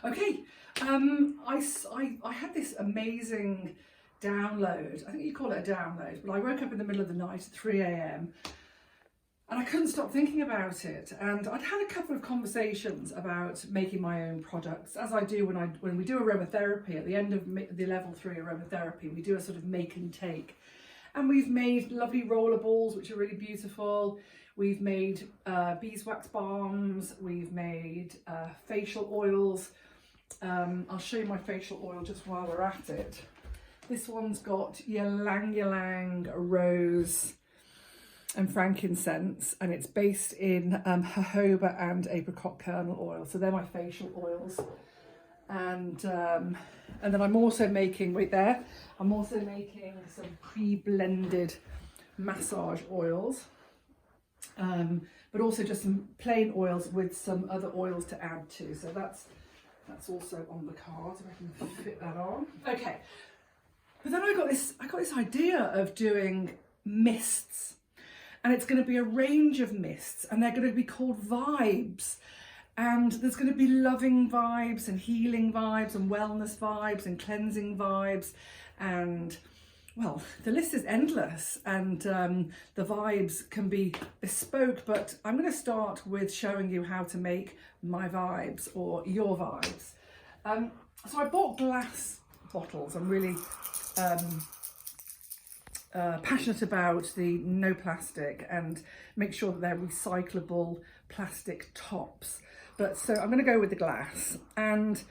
Okay, I had this amazing download. I think you call it a download, but I woke up in the middle of the night at 3 a.m. and I couldn't stop thinking about it. And I'd had a couple of conversations about making my own products, as I do when we do aromatherapy. At the end of the level 3 aromatherapy, we do a sort of make and take. And we've made lovely roller balls, which are really beautiful. We've made beeswax balms. We've made facial oils. I'll show you my facial oil just while we're at it. This one's got ylang ylang, rose and frankincense, and it's based in jojoba and apricot kernel oil. So they're my facial oils. And then I'm also making, I'm also making some pre-blended massage oils, but also just some plain oils with some other oils to add to. So that's also on the card, if I can fit that on. Okay, but then I got this idea of doing mists, and it's going to be a range of mists, and they're going to be called vibes. And there's going to be loving vibes and healing vibes and wellness vibes and cleansing vibes. And well, the list is endless, and the vibes can be bespoke, but I'm going to start with showing you how to make my vibes or your vibes. So I bought glass bottles. I'm really passionate about the no plastic and make sure that they're recyclable plastic tops. But so I'm going to go with the glass. And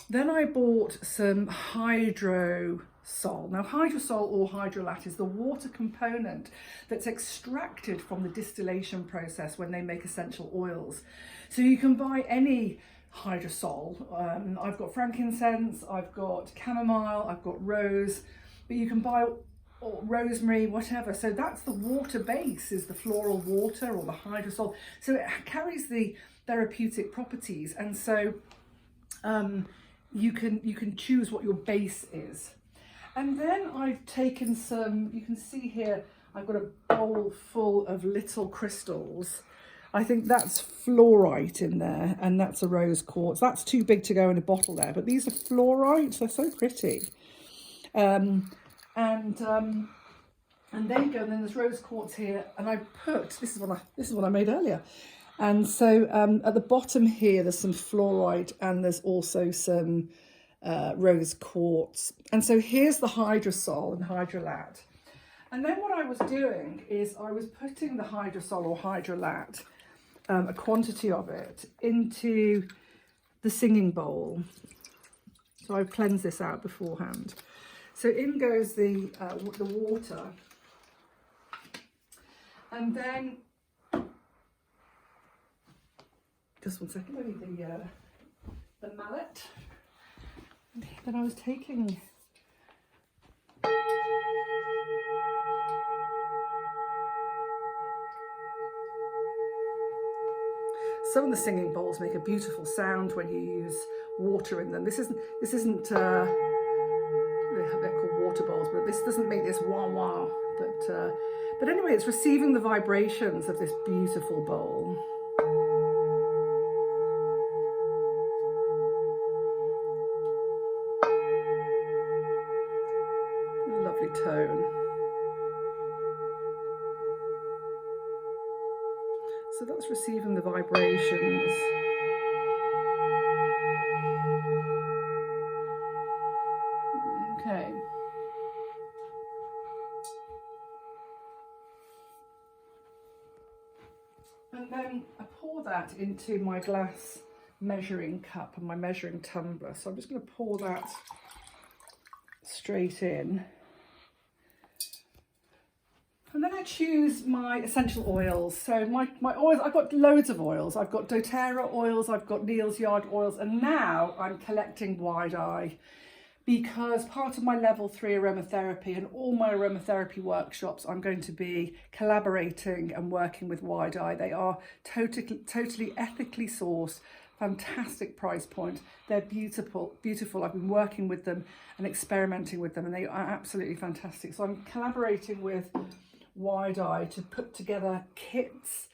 then I bought some Hydrosol. Now Hydrosol or Hydrolat is the water component that's extracted from the distillation process when they make essential oils. So you can buy any Hydrosol. I've got frankincense, I've got chamomile, I've got rose, but you can buy or rosemary, whatever. So that's the water base, is the floral water or the Hydrosol. So it carries the therapeutic properties, and so you can choose what your base is. And then I've taken some, you can see here, I've got a bowl full of little crystals. I think that's fluorite in there, and that's a rose quartz. That's too big to go in a bottle there, but these are fluorite. They're so pretty. And there you go. And then there's rose quartz here, and I put this is what I made earlier. And so at the bottom here, there's some fluorite, and there's also some rose quartz. And so here's the Hydrosol and Hydrolat. And then what I was doing is I was putting the Hydrosol or Hydrolat, a quantity of it, into the singing bowl. So I've cleansed this out beforehand. So in goes the water, and then just one second. I need the mallet. Then I was taking some of the singing bowls make a beautiful sound when you use water in them. This isn't they're called water bowls, but this doesn't make this wah wah. But anyway, it's receiving the vibrations of this beautiful bowl. Lovely tone. So that's receiving the vibrations. Okay. And then I pour that into my glass measuring cup and my measuring tumbler. So I'm just going to pour that straight in. And then I choose my essential oils. So my oils, I've got loads of oils. I've got doTERRA oils, I've got Neal's Yard oils, and now I'm collecting Wide Eye, because part of my level 3 aromatherapy and all my aromatherapy workshops, I'm going to be collaborating and working with Wide Eye. They are totally ethically sourced, fantastic price point. They're beautiful. I've been working with them and experimenting with them, and they are absolutely fantastic. So I'm collaborating with Wide Eye to put together kits.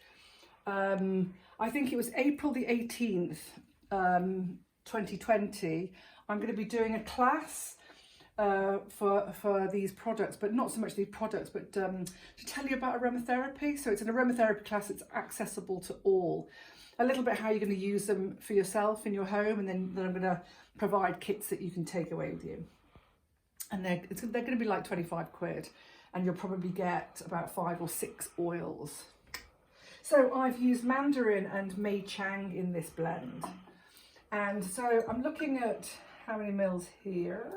I think it was April the 18th, 2020, I'm going to be doing a class for these products, but not so much these products, but to tell you about aromatherapy. So it's an aromatherapy class. It's accessible to all. A little bit how you're going to use them for yourself in your home, and then I'm going to provide kits that you can take away with you. And they're going to be like 25 quid, and you'll probably get about 5 or 6 oils. So I've used mandarin and Mei Chang in this blend. And so I'm looking at how many mils here.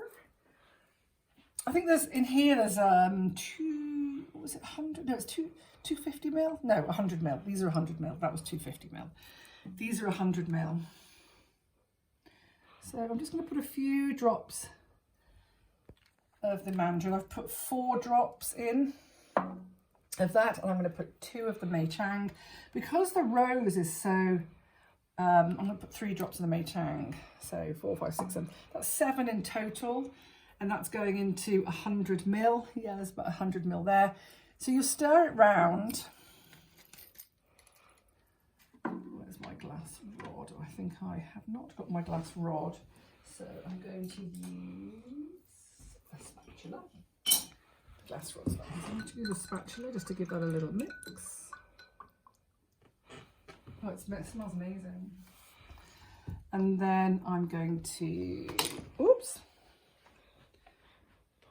I think there's 2, what was it, 100? No, it's 250 mil? No, 100 mil. These are 100 mil. That was 250 mil. These are 100 mil. So I'm just going to put a few drops of the mandarin. I've put 4 drops in of that, and I'm going to put 2 of the Mei Chang. Because the rose is so, I'm going to put 3 drops of the Mei Chang. So 4, 5, 6, 7. That's 7 in total, and that's going into 100 mil. Yeah, there's about 100 mil there. So you stir it round. Where's my glass rod? I think I have not got my glass rod. So I'm going to use a spatula. Glass rod's not easy. I'm going to use a spatula just to give that a little mix. Oh, it smells amazing. And then I'm going to,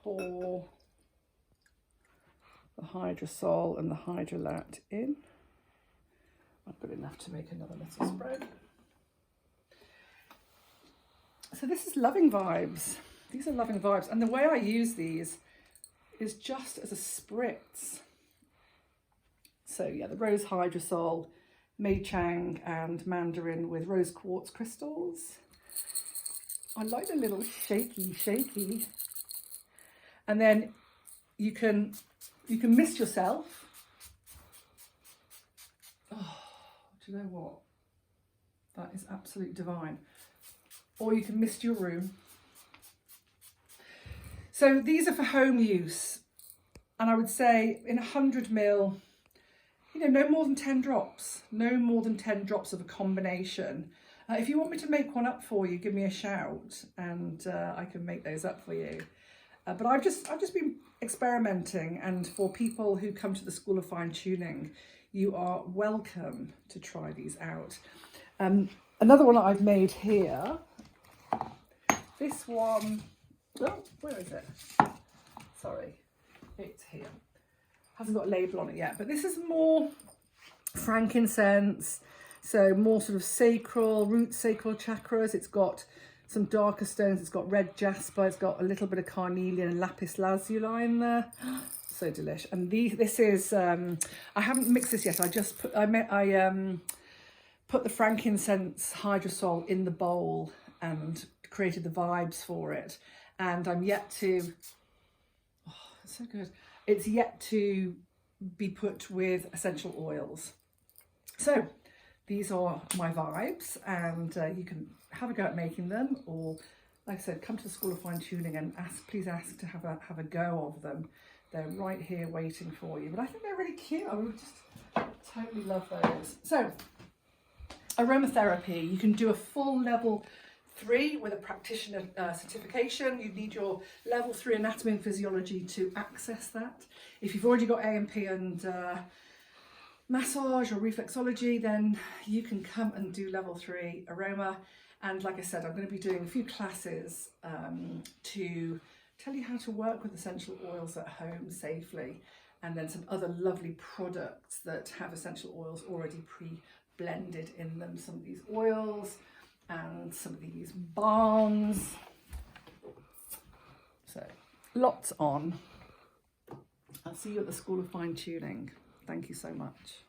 pour the Hydrosol and the Hydrolat in. I've got enough to make another little spray. So this is Loving Vibes. These are Loving Vibes. And the way I use these is just as a spritz. So yeah, the Rose Hydrosol, Mei Chang and mandarin with rose quartz crystals. I like a little shaky. And then you can mist yourself. Oh, do you know what? That is absolutely divine. Or you can mist your room. So these are for home use. And I would say in 100 mil, no more than 10 drops. No more than 10 drops of a combination. If you want me to make one up for you, give me a shout, and I can make those up for you. But I've just been experimenting, and for people who come to the School of Fine Tuning, you are welcome to try these out. Another one that I've made here, this one, oh, where is it? Sorry, it's here. Hasn't got a label on it yet, but this is more frankincense, so more sort of root sacral chakras. It's got some darker stones, it's got red jasper, it's got a little bit of carnelian and lapis lazuli in there. So delish. And this is, I haven't mixed this yet. I just put, put the frankincense hydrosol in the bowl and created the vibes for it. And I'm yet to, oh, it's so good. It's yet to be put with essential oils. So these are my vibes, and you can have a go at making them, or like I said, come to the School of Fine Tuning and please ask to have a go of them. They're right here waiting for you. But I think they're really cute. I would just totally love those. So aromatherapy, you can do a full level 3 with a practitioner certification. You need your level 3 anatomy and physiology to access that. If you've already got AMP and massage or reflexology, then you can come and do level 3 aroma. And like I said, I'm going to be doing a few classes to tell you how to work with essential oils at home safely, and then some other lovely products that have essential oils already pre-blended in them. Some of these oils and some of these balms. So lots on. I'll see you at the School of Fine Tuning. Thank you so much.